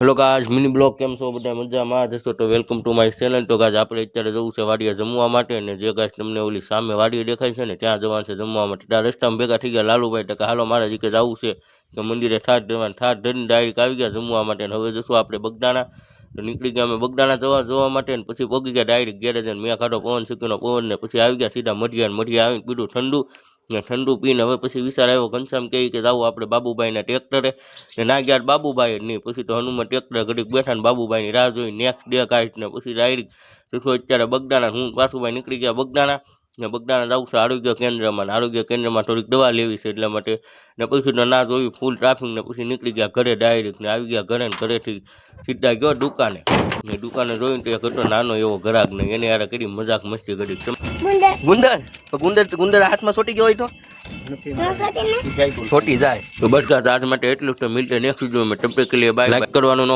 Hello guys, mini blog કેમ છો? બધા મજામાં જશો તો વેલકમ ટુ માય ચેનલ. તો ગાઈસ આપણે અત્યારે જવું છે વાડીએ જમવા માટે, ને જે ગાઈસ તમને ઓલી સામે વાડી દેખાય છે ને ત્યાં જવાનું છે જમવા માટે. ત્યાં રસ્તામાં ભેગા થઈ ગયા લાલુભાઈ, તો કે હાલો મારે જ કે જવું છે કે મંદિરે ઠાઠ દેવાનું. ઠાઠ ધરીને ડાયરેક્ટ આવી ગયા જમવા માટે. ને હવે જશું આપણે બગદાણા. તો નીકળી ગયા અમે બગદાણા જોવા માટે, ને પછી પગી ગયા ડાયરેક્ટ ગેરેજ. મેં ખાધો પવન સિક્કીનો પવન, ને પછી આવી ગયા સીધા મઢિયા. ને મઢિયા આવીને પીધું ઠંડુ, ને ઠંડુ પીને હવે પછી વિચાર આવ્યો ઘનશ્યામ કહે કે જાવું આપણે બાબુભાઈના ટ્રેક્ટરે. ને ના ગયા બાબુભાઈ નહીં, પછી તો હનુમાન ટ્રેક્ટર ઘડીક બેઠા ને બાબુભાઈની રાહ જોઈ નેક્સ્ટ ડે કાઢીને પછી ડાયરેક્ટ જશો અત્યારે બગદાણા. હું વાસુભાઈ નીકળી ગયા બગદાણા. ને બગદાણા જવું છે આરોગ્ય કેન્દ્રમાં. આરોગ્ય કેન્દ્રમાં થોડીક દવા લેવી છે એટલા માટે. ને પછી તો ના જોયું ફૂલ ટ્રાફિક, ને પછી નીકળી ગયા ઘરે ડાયરેક્ટ. ને આવી ગયા ઘરે, ને ઘરેથી સીધા ગયો દુકાને. ને દુકાને જોઈને તો એક હતો નાનો એવો ગ્રાહક, ને એને યાર કરી મજાક મસ્તી કરી. ગુંદર હાથમાં છોટી ગયો હોય તો છોટી જાય. તો બસ ગાઈસ આજ માટે એટલું જ. તો મિલતે નેક્સ્ટ વિડિયો માં. તબ તક કે લીએ બાય. લાઈક કરવાનું ન